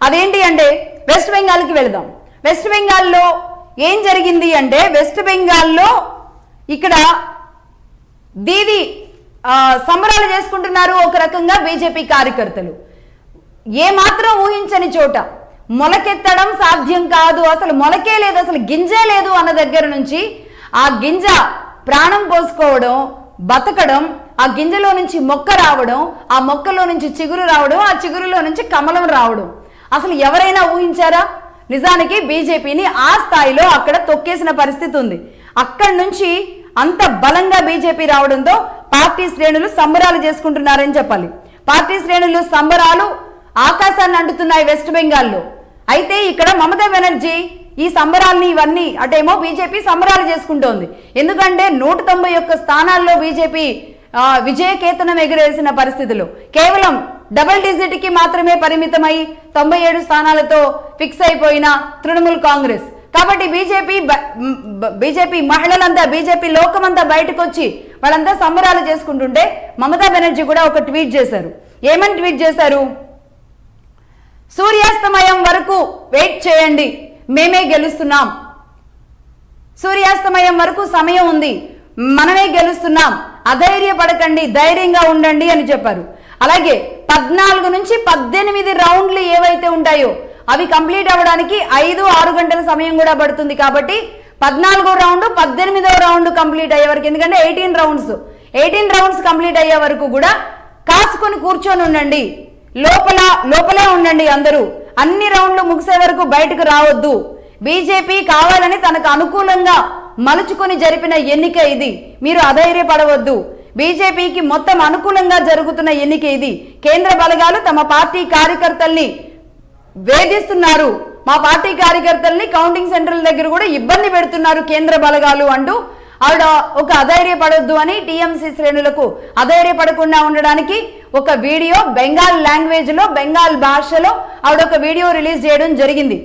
అదేంటి అంటే వెస్ట్ బెంగాల్కి వెళదాం. వెస్ట్ బెంగాల్లో ఏం జరిగింది అంటే వెస్ట్ బెంగాల్లో ఇక్కడ దీది సంబరాలు చేసుకుంటున్నారు ఒక రకంగా బీజేపీ కార్యకర్తలు. ఏమాత్రం ఊహించని చోట మొలకెత్తడం సాధ్యం కాదు, అసలు మొలకే లేదు, అసలు గింజే లేదు అన్న దగ్గర నుంచి ఆ గింజ ప్రాణం పోసుకోవడం, బతకడం, ఆ గింజలో నుంచి మొక్క రావడం, ఆ మొక్కలో నుంచి చిగురు రావడం, ఆ చిగురులో నుంచి కమలం రావడం అసలు ఎవరైనా ఊహించారా? నిజానికి బీజేపీని ఆ స్థాయిలో అక్కడ తొక్కేసిన పరిస్థితి ఉంది. అక్కడి నుంచి అంత బలంగా బీజేపీ రావడంతో పార్టీ శ్రేణులు సంబరాలు చేసుకుంటున్నారని చెప్పాలి. పార్టీ శ్రేణులు సంబరాలు ఆకాశాన్ని అంటున్నాయి వెస్ట్ బెంగాల్లో. అయితే ఇక్కడ మమతా బెనర్జీ ఈ సంబరాల్ని ఇవన్నీ అటేమో బీజేపీ సంబరాలు చేసుకుంటోంది. ఎందుకంటే 191 స్థానాల్లో బీజేపీ విజయకేతనం ఎగురేసిన పరిస్థితులు కేవలం డబుల్ డిజిట్కి మాత్రమే పరిమితమై 97 స్థానాలతో ఫిక్స్ అయిపోయిన తృణమూల్ కాంగ్రెస్. కాబట్టి బీజేపీ మహిళలంతా, బీజేపీ లోకమంతా బయటకు వచ్చి వాళ్ళంతా సంబరాలు చేసుకుంటుంటే మమతా బెనర్జీ కూడా ఒక ట్వీట్ చేశారు. ఏమని ట్వీట్ చేశారు? సూర్యాస్తమయం వరకు వెయిట్ చేయండి, మేమే గెలుస్తున్నాం. సూర్యాస్తమయం వరకు సమయం ఉంది, మనమే గెలుస్తున్నాం, అధైర్యపడకండి, ధైర్యంగా ఉండండి అని చెప్పారు. అలాగే 14 నుంచి 18 రౌండ్లు ఏవైతే ఉంటాయో అవి కంప్లీట్ అవ్వడానికి 5-6 గంటల సమయం కూడా పడుతుంది. కాబట్టి 14వ రౌండ్ 18వ రౌండ్ కంప్లీట్ అయ్యే వరకు, ఎందుకంటే 18 రౌండ్స్ కంప్లీట్ అయ్యే వరకు కూడా కాసుకొని కూర్చొని ఉండండి, లోపలే ఉండండి అందరూ. అన్ని రౌండ్లు ముగిసే వరకు బయటకు రావద్దు. బీజేపీ కావాలని తనకు అనుకూలంగా మలుచుకొని జరిపిన ఎన్నిక ఇది, మీరు అధైర్యపడవద్దు. బీజేపీకి మొత్తం అనుకూలంగా జరుగుతున్న ఎన్నిక ఇది. కేంద్ర బలగాలు తమ పార్టీ కార్యకర్తల్ని వేధిస్తున్నారు, మా పార్టీ కార్యకర్తల్ని కౌంటింగ్ సెంటర్ల దగ్గర కూడా ఇబ్బంది పెడుతున్నారు కేంద్ర బలగాలు అంటూ ఆవిడ ఒక అధైర్యపడొద్దు అని టీఎంసీ శ్రేణులకు అధైర్యపడకుండా ఉండడానికి ఒక వీడియో బెంగాల్ లాంగ్వేజ్ లో, బెంగాల్ భాషలో ఆవిడ ఒక వీడియో రిలీజ్ చేయడం జరిగింది.